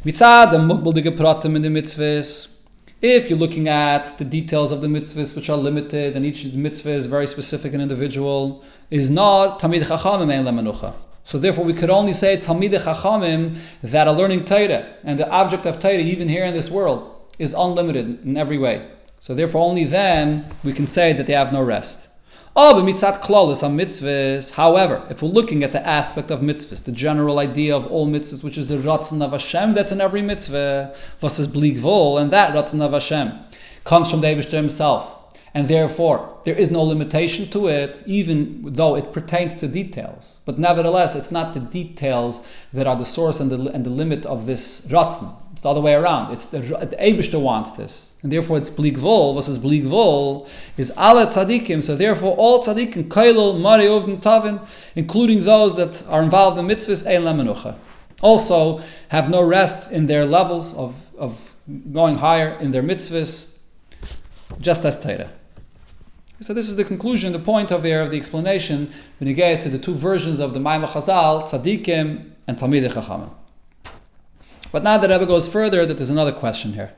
Mitzad the mukbaldige pratim in the mitzvahs. If you're looking at the details of the mitzvahs, which are limited, and each mitzvah is very specific and individual, is not tamid chachamim ein lemenucha. So therefore, we could only say Talmidei Chachamim that are learning Torah, and the object of Torah, even here in this world, is unlimited in every way. So therefore, only then we can say that they have no rest. However, if we're looking at the aspect of mitzvahs, the general idea of all mitzvahs, which is the ratzon of Hashem, that's in every mitzvah, versus bligvol, and that ratzon of Hashem comes from the Eibishter himself. And therefore, there is no limitation to it, even though it pertains to details. But nevertheless, it's not the details that are the source and the limit of this ratzon. It's the other way around. It's the Eibishter wants this. And therefore, it's bligvol versus bligvol is alle tzadikim. So therefore, all tzadikim, kailul, mari, ovdim, tavin, including those that are involved in mitzvahs, ein lemenucha, also have no rest in their levels of going higher in their mitzvahs, just as Torah. So this is the conclusion, the point of here of the explanation when you get to the two versions of the Maimah Chazal, Tzadikim and Talmidei Chachamim. But now the Rebbe goes further, that there's another question here.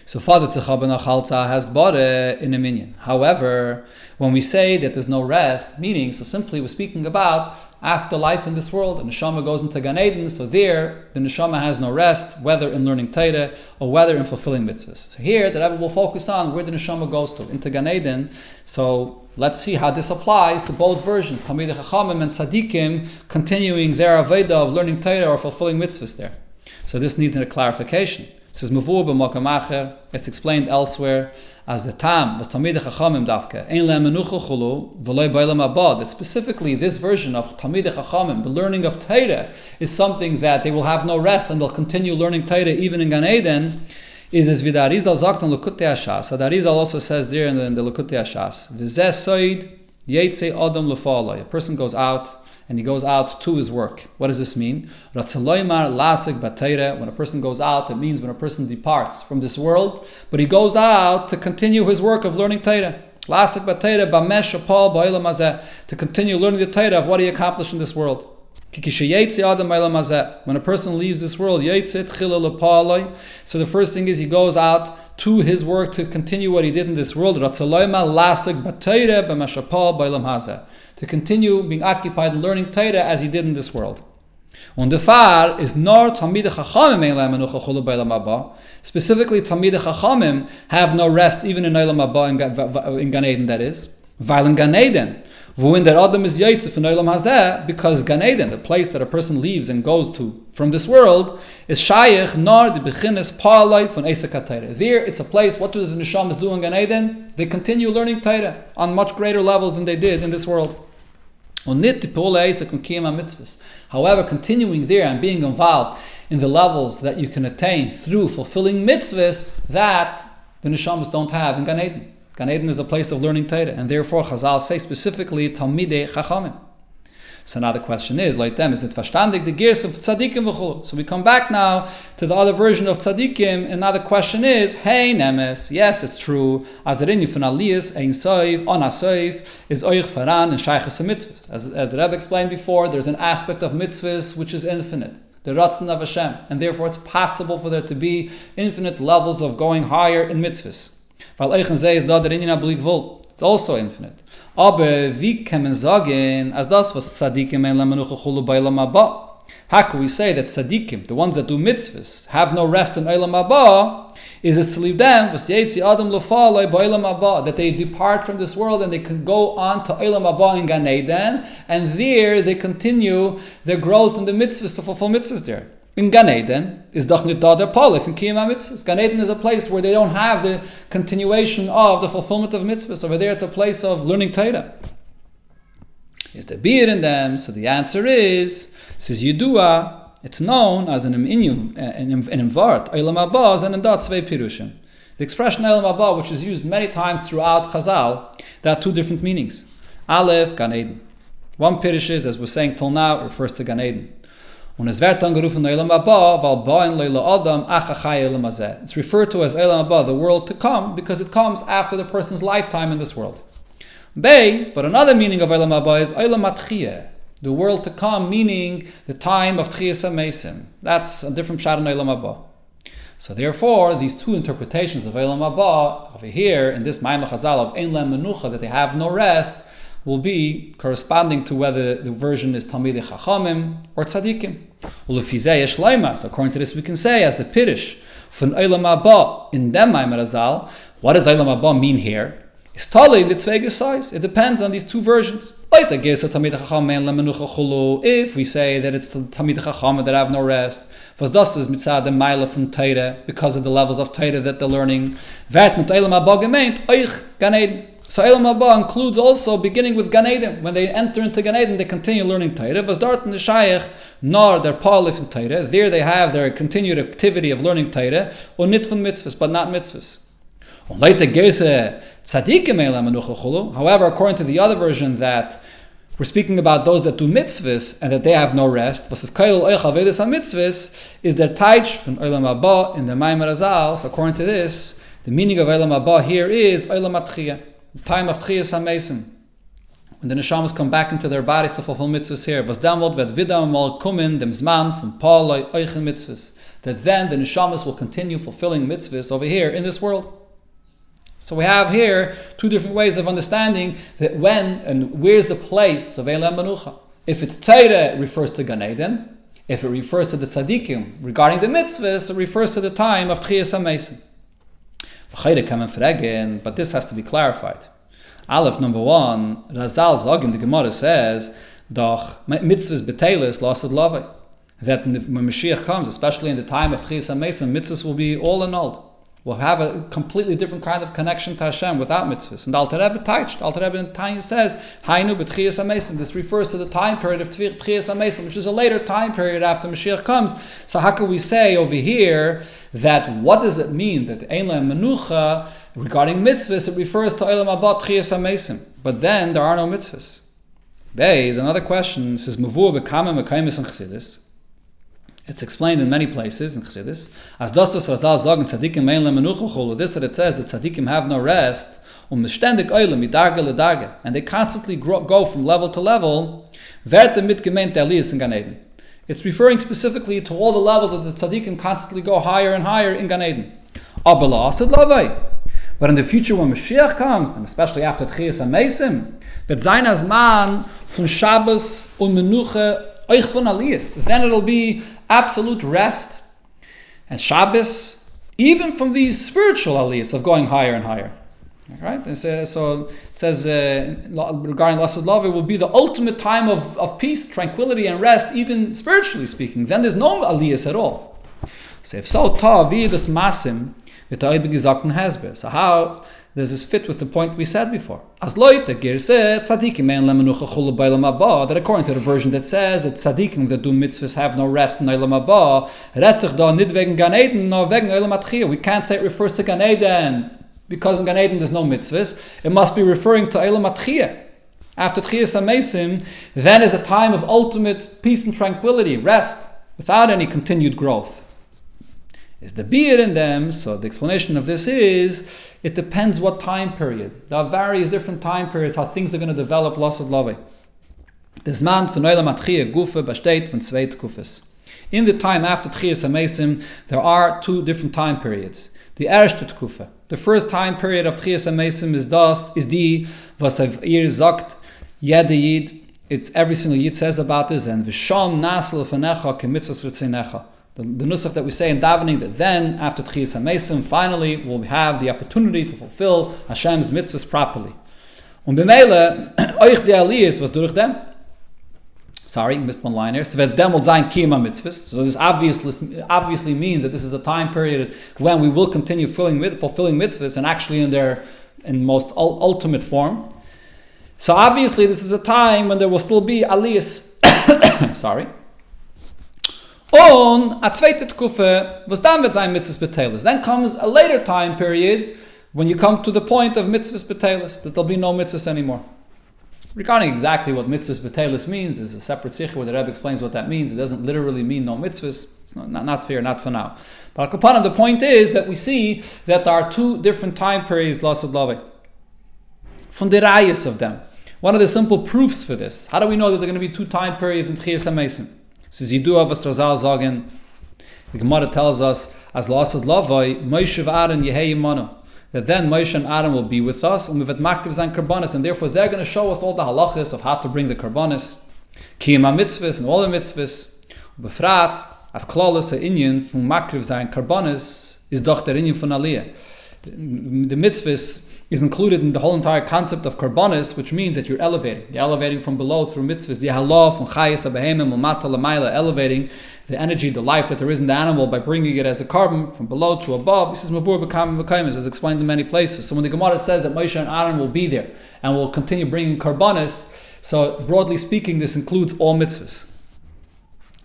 So Father Tzechabana Chalza has bore in a minyan. However, when we say that there's no rest, meaning, so simply we're speaking about after life in this world, the neshama goes into Gan Eden, so there the neshama has no rest, whether in learning Torah or whether in fulfilling mitzvahs. So here the Rebbe will focus on where the neshama goes to, into Gan Eden. So let's see how this applies to both versions, Talmidei Chachamim and Tzadikim, continuing their avodah of learning Torah or fulfilling mitzvahs there. So this needs a clarification. It says Mavur b'makam acher. It's explained elsewhere as the tam was Talmidei Chachamim davka ein le'menucha chulu v'loy b'olam haba. That specifically this version of Talmidei Chachamim, the learning of Torah, is something that they will have no rest and they'll continue learning Torah even in Gan Eden. Is as Vidar Arizal sagt in Likutei Hashas. So the Arizal also says there in the Likutei Hashas, v'zeh soid yeitzei adam lefalei. A person goes out, and he goes out to his work. What does this mean? When a person goes out, it means when a person departs from this world, but he goes out to continue his work of learning Torah. To continue learning the Torah of what he accomplished in this world. When a person leaves this world, so the first thing is he goes out to his work to continue what he did in this world. To continue being occupied in learning Torah as he did in this world. Und der Fall is nor Talmidei Chachamim ein le'menucha chulu b'olam haba. Specifically, Talmidei Chachamim have no rest even in Olam haba, in Gan Eden, that is. Weil in Gan Eden, wohin der Adam is yaitze von Olam hazeh, because Gan Eden, the place that a person leaves and goes to from this world, is shayich nor the beginnes pa'alai von Esek HaTorah. There, it's a place. What do the neshamas do in Gan Eden? They continue learning Torah on much greater levels than they did in this world. However, continuing there and being involved in the levels that you can attain through fulfilling mitzvahs, that the neshamas don't have in Gan Eden. Gan Eden is a place of learning Torah, and therefore Chazal say specifically Talmidei Chachamim. So now the question is, like them, is it verstandig the gears of tzadikim v'chulu? So we come back now to the other version of tzadikim, and now the question is, hey nemes, yes, it's true, as the rinyu von aliyas, ein soif, on a soif, is oich faran and shaychas mitzvahs. As the Rebbe explained before, there's an aspect of mitzvahs which is infinite, the ratzon of Hashem, and therefore it's possible for there to be infinite levels of going higher in mitzvahs. It's also infinite. Aber wie kann man sagen, as das was tzadikim ein le'menucha chulu b'olam haba? How can we say that tzadikim, the ones that do mitzvahs, have no rest in olam haba? Is it to leave them was yaitzi adam lefalei b'olam haba, that they depart from this world and they can go on to olam haba in Gan Eden, and there they continue their growth in the mitzvahs to fulfill mitzvahs there. in Gan Eden is doch nicht da der Polif in Kiyam HaMitzvahs. Gan Eden is a place where they don't have the continuation of the fulfillment of mitzvahs. Over there it's a place of learning Torah. Is there beer in them? So the answer is, says Yidua, it's known as an imvart, Eilam Haba, and in that zwei pirushim. The expression Eilam Haba, which is used many times throughout Chazal, there are two different meanings. Aleph, Gan Eden. One pirush is, as we're saying till now, it refers to Gan Eden. It's referred to as Eilam Haba, the world to come, because it comes after the person's lifetime in this world. But another meaning of Eilam Haba is Eilam Atchiyah, the world to come, meaning the time of Tchiyas HaMeisim. That's a different pshat in Eilam Haba. So therefore, these two interpretations of Eilam Haba over here in this Maimah Chazal of Ein Lem Menucha, that they have no rest, will be corresponding to whether the version is Talmidei Chachamim or Tzadikim. So according to this, we can say, as the Pirish from Eilam Haba in them Maimah Chazal, what does Eilam Haba mean here? It's totally in the Tzveiger size. It depends on these two versions. If we say that it's the Talmidei Chachamim that have no rest, because of the levels of Torah that they're learning, so Eilam Haba includes also beginning with Gan Eden. When they enter into Gan Eden, they continue learning Torah. Was dort in the Shaykh, nor their Palif in Torah. There they have their continued activity of learning Torah, or nit von mitzvahs, but not mitzvahs. However, according to the other version, that we're speaking about those that do mitzvahs and that they have no rest, is their taich from Eilam Haba in the Maimah Chazal. So according to this, the meaning of Eilam Haba here is Eilam Atchiyah, the time of Tchiyas HaMeisim, when the neshamas come back into their bodies to fulfill mitzvahs here. Was damot ved vidam mal kumen dem zman from Paul oichen mitzvahs, that then the neshamas will continue fulfilling mitzvahs over here in this world. So we have here two different ways of understanding that when and where's the place of Eilam Menucha. If it's Torah, it refers to Gan Eden. If it refers to the tzaddikim regarding the mitzvahs, it refers to the time of Tchiyas HaMeisim. But this has to be clarified. Aleph, number one, Razal Zogin, the Gemara says, Doch mitzvahs betelis lasted love. That when Mashiach comes, especially in the time of Tchiyas HaMeisim, mitzvahs will be all annulled. We'll have a completely different kind of connection to Hashem without mitzvahs. And the Alter Rebbe teaches, Alter Rebbe in Tanya says, Hainu b'tchiyas HaMeisim. This refers to the time period of Tchiyas HaMeisim, which is a later time period after Mashiach comes. So how can we say over here that what does it mean that Ein Lem Menucha regarding mitzvahs, it refers to Eilam Haba Tchiyas HaMeisim, but then there are no mitzvahs? Beis, another question, says Mavur b'kamem mekaymis in Chassidus. It's explained in many places in Chassidus. As Dostos Razal sagen tzadikim ein lemenucha cholu. This that it says that tzadikim have no rest. Mishtendik oilem midarge ledarge, and they constantly go from level to level. Verte mit gemeint Aliyas in Gan Eden. It's referring specifically to all the levels that the tzadikim constantly go higher and higher in Gan Eden. But in the future, when Mashiach comes, and especially after Tchiyas HaMeisim, wird sein as man von Shabbos und Menuche euch von Aliyas. Then it'll be absolute rest and Shabbos, even from these spiritual aliyahs of going higher and higher. Right? So it says regarding Lasad Love, it will be the ultimate time of peace, tranquility, and rest, even spiritually speaking. Then there's no aliyahs at all. So if so, wie das Masim mit der gesagten Hezber. So how does this fit with the point we said before? As Leute said, tzadikim ein lemenucha chulu b'Eilam Haba, that according to the version that says that tzadikim that do mitzvahs have no rest in Eilam Haba, redt sich da nit wegen Gan Eden, nor wegen Eilam Atchiyah. We can't say it refers to Gan Eden, because in Gan Eden there's no mitzvahs. It must be referring to Eilam Atchiyah. After Tchiyas HaMeisim, then is a time of ultimate peace and tranquility, rest, without any continued growth. Is the beer in them? So the explanation of this is, it depends what time period. There are various different time periods how things are going to develop Lasad Love. Das man von Eilam Atchiyah Gufe besteht von zwei Kufes. In the time after Tchiyas HaMeisim, there are two different time periods. The erste Kufe, the first time period of Tchiyas HaMeisim is die, was ihr sagt, jede Yid, it's every single Yid says about this, and v'sham nasel v'necha kemitzas ritzinecha. The nusach that we say in davening, that then after Tchiyas HaMeisim, finally we'll have the opportunity to fulfill Hashem's mitzvahs properly. Und b'meile, euch die Aliyas was durch them. missed one line here. So this obviously means that this is a time period when we will continue fulfilling mitzvahs, and actually in most ultimate form. So obviously this is a time when there will still be aliyas. On a zweite Tkufe, was dann wird sein mitzvahs betelis. Then comes a later time period when you come to the point of mitzvahs betelis, that there'll be no mitzvahs anymore. Regarding exactly what mitzvahs betelis means, there's a separate sikh where the Rebbe explains what that means. It doesn't literally mean no mitzvahs. It's not fair, not for now. But upon the point is that we see that there are two different time periods, Lasad Lavai, from the rayas of them. One of the simple proofs for this. How do we know that there are going to be two time periods in Tchias HaMeisim? So Zidua was Razal Zagen. The Gemara tells us, as Lasad Lavai, Moshe v'Aaron Yehei Yimanu, that then Moshe and Aaron will be with us, and with makriv zayin karbanis, and therefore they're going to show us all the halachas of how to bring the karbanis, kiyum mitzvahs and all the mitzvahs. Befrat as klaus a inyan from makriv zayin karbanis is doch der inyan von aliyah. The mitzvahs is included in the whole entire concept of karbanis, which means that you're elevating. You're elevating from below through mitzvahs. The halal from chayes abahemim umata lamayla, elevating the energy, the life that there is in the animal by bringing it as a carbon from below to above. This is mavur b'kam v'kaimis, as explained in many places. So when the Gemara says that Moshe and Aaron will be there and will continue bringing karbanis, so broadly speaking, this includes all mitzvahs.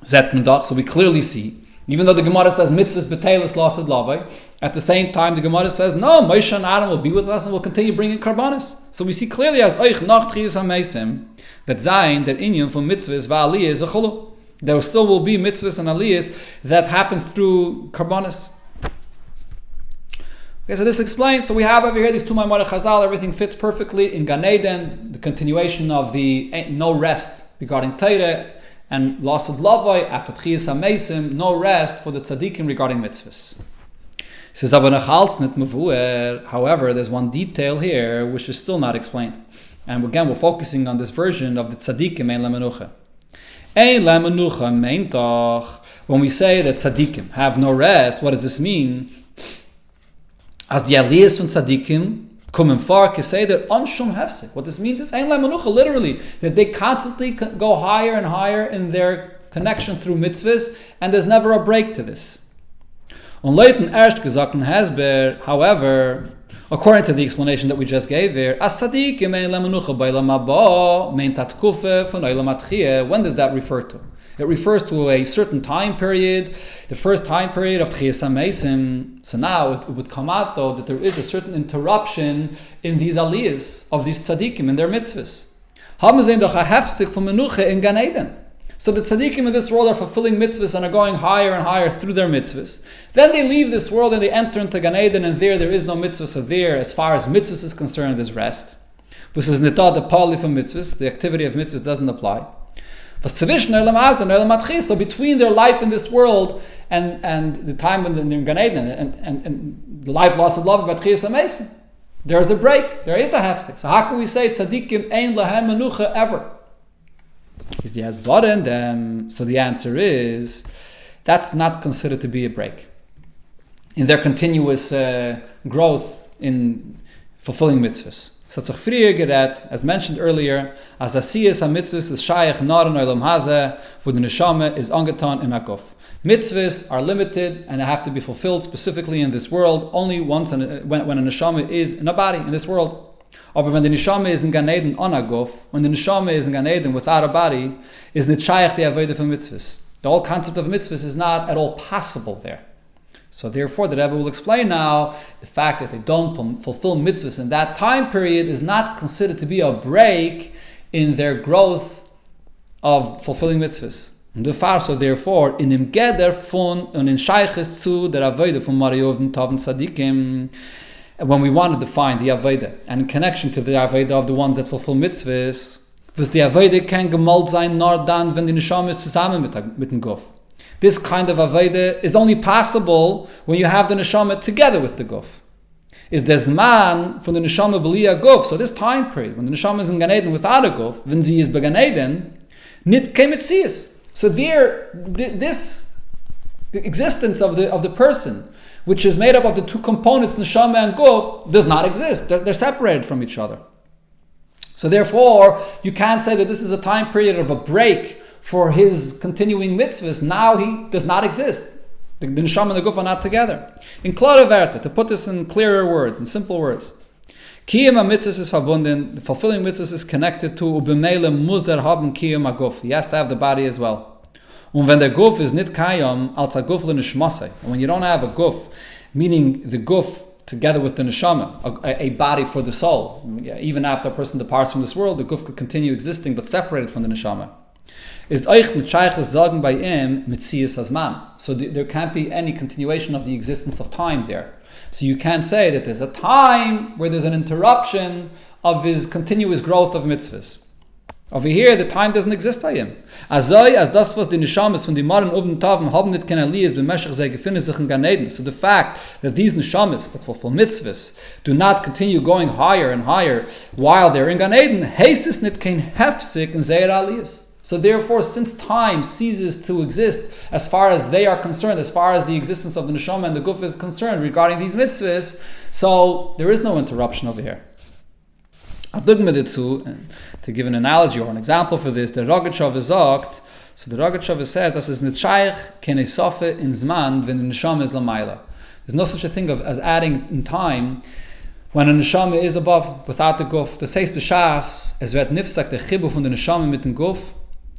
So we clearly see, even though the Gemara says mitzvahs betelis lasad lavai, at the same time the Gemara says no, Moshe and Aaron will be with us and will continue bringing karbanis. So we see clearly as oich nach tchias hameisim that zayin that inyan from mitzvahs va'aliyah is a chulu. There still will be mitzvahs and aliyahs that happens through karbanis. Okay, so this explains. So we have over here these two Maimonides Chazal. Everything fits perfectly in Gan Eden. The continuation of the no rest regarding Torah, and Lasad Lavai after Tchias HaMeisim, no rest for the tzaddikim regarding mitzvahs. Says however, there's one detail here which is still not explained, and again we're focusing on this version of the tzaddikim ein lemenucha. Ein lemenucha meintach. When we say that tzaddikim have no rest, what does this mean? As the aliyahs from tzaddikim kommen far keseder onshum hefsek. What this means is ein lemenucha, literally, that they constantly go higher and higher in their connection through mitzvahs, and there's never a break to this. On Leuten erst gesagt Hasber, however, according to the explanation that we just gave here, as tzaddikim ein lemenucha b'olam haba meint atkufe von olam atchiyah. When does that refer to? It refers to a certain time period, the first time period of Tchias HaMeisim. So now it would come out though that there is a certain interruption in these aliyahs of these tzaddikim and their mitzvahs. Haben sie doch a hefsek von menucha in Gan Eden. So the tzaddikim in this world are fulfilling mitzvahs and are going higher and higher through their mitzvahs. Then they leave this world and they enter into Gan Eden, and there is no mitzvah. So there, as far as mitzvahs is concerned, is rest. This is nitah the pali for mitzvahs. The activity of mitzvahs doesn't apply. So between their life in this world and the time when they're in Gan Eden and the life loss of love about Tchias HaMeisim, there is a break. There is a hefsek. So how can we say tzaddikim ein lahem menucha ever? Is the asvaden them? So the answer is that's not considered to be a break in their continuous growth in fulfilling mitzvahs. So it's a früher gered, as mentioned earlier, as asiyas ha-mitzvahs is shayach nar in olam hazeh, for the neshama is angetan in hakuf. Mitzvahs are limited and have to be fulfilled specifically in this world only once when a neshama is in a body in this world. But when the neshama is in Gan Eden on hakuf, when the neshama is in Gan Eden without a body, is not shayach the avodah for mitzvahs. The whole concept of mitzvahs is not at all possible there. So therefore, the Rebbe will explain now the fact that they don't fulfill mitzvahs in that time period is not considered to be a break in their growth of fulfilling mitzvahs. So therefore, in im Geder von und in Shayches zu der Avodah von Mariyov and Tav and Tzadikim, when we want to define the Avodah and in connection to the Avodah of the ones that fulfill mitzvahs, was the Avodah can gemalt sein nur dann, wenn die Neshama ist zusammen mit dem Guf. This kind of Avodah is only possible when you have the Neshama together with the Guf. Is the Zman from the Neshama b'li Guf. So this time period, when the Neshama is in Gan Eden without a Guf, when sie is began Eden, nit kemet siyas. So there, this the existence of the person, which is made up of the two components, Neshama and Guf, does not exist. They're separated from each other. So therefore, you can't say that this is a time period of a break for his continuing mitzvahs, now he does not exist. The neshama and the guf are not together. In klare Werte, to put this in clearer words, in simple words, Kiyum mitzvahs is verbunden, the fulfilling mitzvahs is connected to ubemele muzer haben kiyum aguf. He has to have the body as well. Und wenn der guf is nit kayom als a guf lenishmasei, and when you don't have a guf, meaning the guf together with the neshama, a body for the soul. Even after a person departs from this world, the guf could continue existing, but separated from the neshama. Is euch mit shayches sagen bei ihm mitzias hazman. So there can't be any continuation of the existence of time there. So you can't say that there's a time where there's an interruption of his continuous growth of mitzvahs. Over here, the time doesn't exist by him. As das was die Neshamas von die Maren oben Taven haben nicht keine Aliyas b'meshach sei gefinnen sich in Gan Eden. So the fact that these Neshamas that fulfill mitzvahs do not continue going higher and higher while they're in Gan Eden, heißt es nicht kein hefsik in Zeir Aliyas. So therefore, since time ceases to exist as far as they are concerned, as far as the existence of the neshama and the guf is concerned regarding these mitzvahs, so there is no interruption over here. To give an analogy or an example for this, the Chof is sagt, so the Chof says, das ist nicht shaykh keine Sofe in Zman, wenn the neshama is lamayla. There's no such a thing as adding in time when a neshama is above, without the guf. Das heißt, b'shas, es wird nifsak der chibu von der neshama mit dem guf.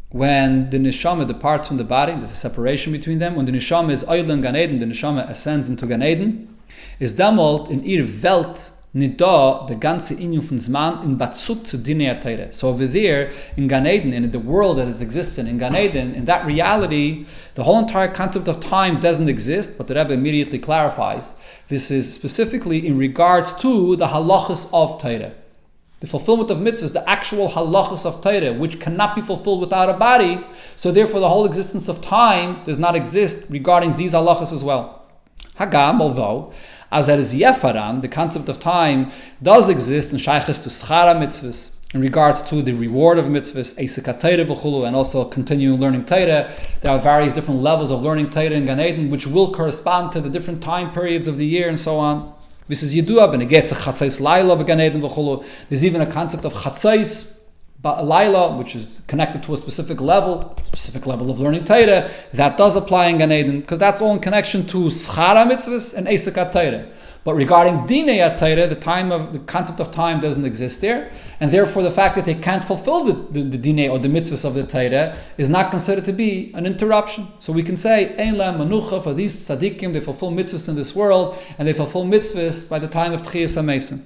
When the neshama departs from the body, there's a separation between them. When the neshama is oil in Gan Eden, the neshama ascends into Gan Eden, is damals in ihr Welt nicht da the ganze Inyan von Zman in Batzuk zu Dinei HaTorah. So over there, in Gan Eden, in the world that is existing, in Gan Eden, in that reality, the whole entire concept of time doesn't exist, but the Rebbe immediately clarifies. This is specifically in regards to the halachas of Torah. The fulfillment of mitzvahs, the actual halachas of Torah, which cannot be fulfilled without a body. So therefore the whole existence of time does not exist regarding these halachas as well. Hagam, although, as there is yefaran, the concept of time does exist in shayches to schara mitzvahs, in regards to the reward of mitzvahs, eisek Torah v'chulu, and also continuing learning Torah. There are various different levels of learning Torah in Gan Eden, which will correspond to the different time periods of the year and so on. This is Yidua, but it gets a chatzais laila b'Gan Eden v'chulu. There's even a concept of chatzais laila, which is connected to a specific level of learning Torah. That does apply in Gan Eden, because that's all in connection to schara mitzvahs and eisek Torah. But regarding Dinei HaTorah, the concept of time doesn't exist there, and therefore the fact that they can't fulfill the Dinei or the mitzvahs of the Torah is not considered to be an interruption. So we can say, Ein Lam Manucha, for these tzaddikim, they fulfill mitzvahs in this world, and they fulfill mitzvahs by the time of Tchiyas HaMesim.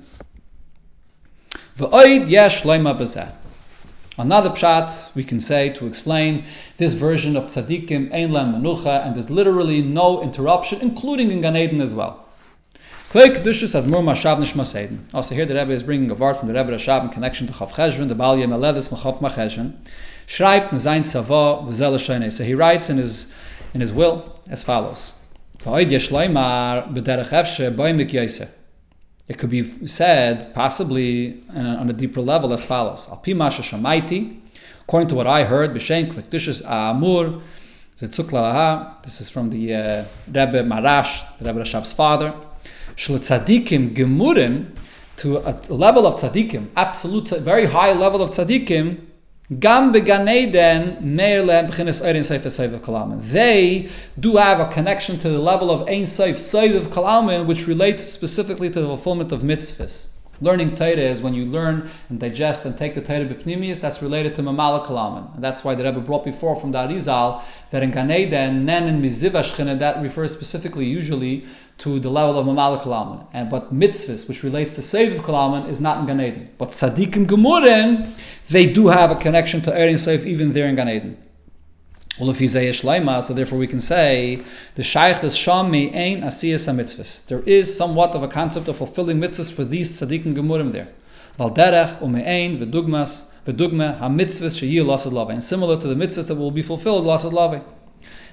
V'oid yesh leima b'zeh. Another pshat we can say to explain this version of tzaddikim, Ein Lam Manucha, and there's literally no interruption, including in Gan Eden as well. Also here the Rebbe is bringing a word from the Rebbe Rashab in connection to Chof Cheshvan, the Baal Yem Aledes from Chof Cheshvan. Schreibt Nezayin Sava v'zel Shonei. So he writes in his will as follows: It could be said, possibly on a deeper level, as follows: Al-pi masha shamaiti, according to what I heard, b'shem kvekdushas a'amur zetzukla laha. This is from the Rebbe Marash, the Rebbe Rashab's father. Tzadikim gemurim, to a level of tzadikim, absolute, very high level of tzadikim, gam began Eden meir lehem b'chinas Ein Sof Sof Kalamen. They do have a connection to the level of Ein Sof Sof Kalamen, which relates specifically to the fulfillment of mitzvahs. Learning Torah is when you learn and digest and take the Torah b'pnimius, that's related to Mamala Kalaman. And that's why the Rebbe brought before from the Arizal that in Gan Eden, Nen and Miziva Shechina, that refers specifically usually to the level of Mamala Kalaman. But mitzvahs, which relates to Sof Kalaman, is not in Gan Eden. But Tzadikim Gemurim, they do have a connection to Ein Sof even there in Gan Eden. So therefore we can say the shaykh is shami ein asiyas mitzvahs. There is somewhat of a concept of fulfilling mitzvahs for these tzaddikim gemurim there. Val derech ume'ein v'dugmas v'dugma ha-mitzvahs sheyiyu lasad lavei. And similar to the mitzvahs that will be fulfilled lasad lavei.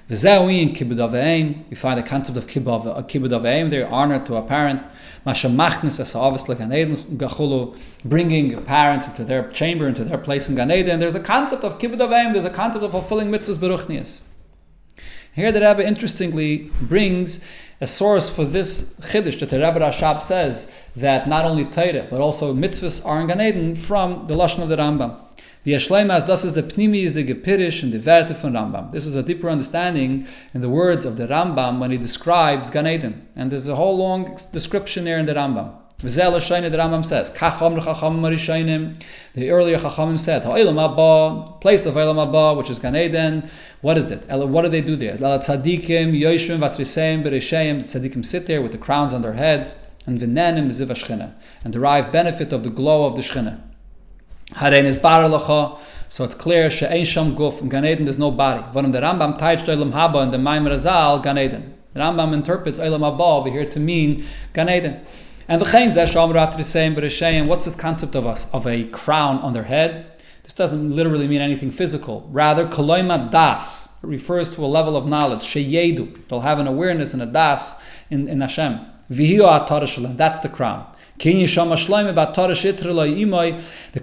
V'zeu in kibbud avein. We find the concept of kibbud avein there, honor to a parent. Masha machnes es ha'avis l'gan eden gachulu, bringing parents into their chamber, into their place in Gan Eden. And there's a concept of kibbud avein. There's a concept of fulfilling mitzvahs beruchnias. Here the Rebbe interestingly brings a source for this chiddush that the Rebbe Rashab says that not only Torah but also mitzvahs are in Gan Eden from the lashon of the Rambam. V'yeshleimas, das is the pnimi, is the gepirish and the verte von Rambam. This is a deeper understanding in the words of the Rambam when he describes Gan Eden. And there's a whole long description there in the Rambam. V'zel Shayne, the Rambam says, Kacham Chachamim Marishaynim. The earlier Chachamim said, Ha'olam Haba, place of Olam Haba, which is Gan Eden. What is it? What do they do there? La tzadikim yoshvim vatriseim beresheim. The tzadikim sit there with the crowns on their heads, and v'nenim ziv hashchina, and derive benefit of the glow of the shchina. Harein is bar lacha. So it's clear she'ein sham guf. In Gan Eden there's no body. When the Rambam teaches Olam Haba in the Maimer Azal, Gan Eden. The Rambam interprets Olam Haba over here to mean Gan Eden. And what's this concept of us, of a crown on their head? This doesn't literally mean anything physical. Rather, koloima das refers to a level of knowledge. Sheyedu, they'll have an awareness and a das in Hashem. That's the crown. The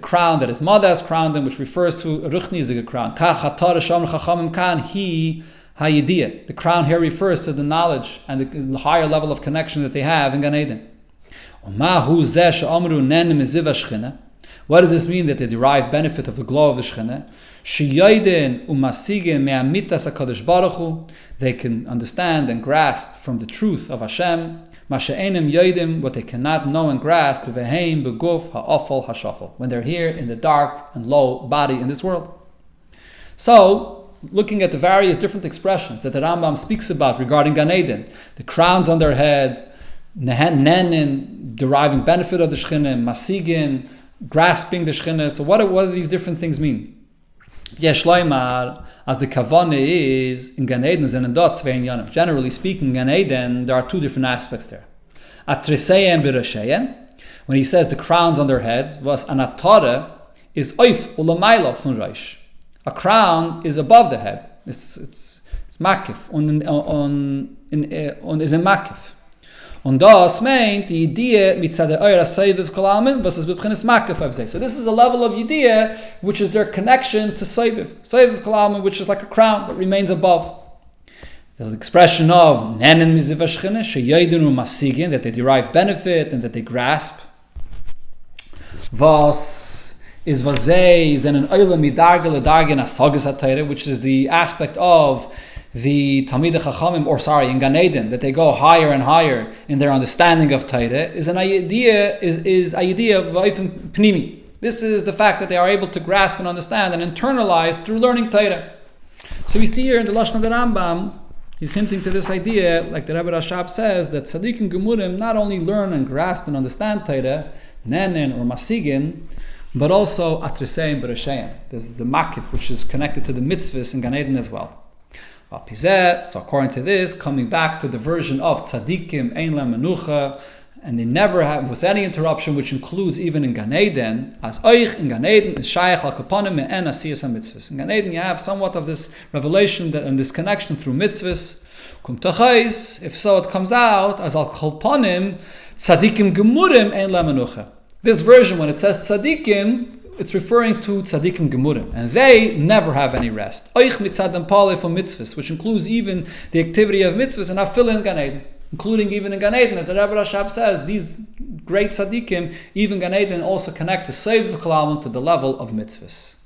crown that his mother has crowned him, which refers to ruchni's crown. The crown here refers to the knowledge and the higher level of connection that they have in Gan Eden. What does this mean that they derive benefit of the glow of the Shechina? They can understand and grasp from the truth of Hashem what they cannot know and grasp when they're here in the dark and low body in this world. So, looking at the various different expressions that the Rambam speaks about regarding Gan Eden, the crowns on their head, Nenin, deriving benefit of the Shechina, Masigin, grasping the Shechina. So what do these different things mean? Yeshleimar, as the Kavane is, in Gan Eden, generally speaking, in Gan Eden, there are two different aspects there. Atriseyem b'resheyen, when he says the crowns on their heads, was anatara, is oif ulamayla fun reish. A crown is above the head. It's makif, is a makif. Und das meint die Idee mitzad eira seiviv kolamen, was is b'pchinas makif avzei. So this is a level of idea which is their connection to seiviv kolamen, which is like a crown that remains above. The expression of nenen miziv hashchina sheyaydinu masigin, that they derive benefit and that they grasp. Was is vazei is then an oila midarge ledarge nasagas hatayre, which is the aspect of the Talmidei Chachamim, in Gan Eden, that they go higher and higher in their understanding of Torah, is an idea, is idea of Vayifim Pnimi. This is the fact that they are able to grasp and understand and internalize through learning Torah. So we see here in the Lashon of the Rambam, he's hinting to this idea, like the Rebbe Rashab says, that Tzadikim Gemurim not only learn and grasp and understand Torah, Nenen or Masigin, but also Atreseim Beresheim. There's the Makif, which is connected to the mitzvahs in Gan Eden as well. So according to this, coming back to the version of tzadikim ein lem menucha, and they never have with any interruption, which includes even in Gan Eden, as oich in Gan Eden is shayach al kaponim me'en asiyas ha-mitzvahs. In Gan Eden you have somewhat of this revelation and this connection through mitzvahs. Kum tachais, if so it comes out as al kaponim tzadikim gemurim ein lem menucha. This version, when it says tzadikim, it's referring to tzadikim gemurim, and they never have any rest. Oich mitzadam paleh for mitzvahs, which includes even the activity of mitzvahs and afil in Gan Eden, including even in Gan Eden, as the Rebbe Rashab says, these great tzadikim, even Gan Eden, also connect the seiv v'kalam to the level of mitzvahs.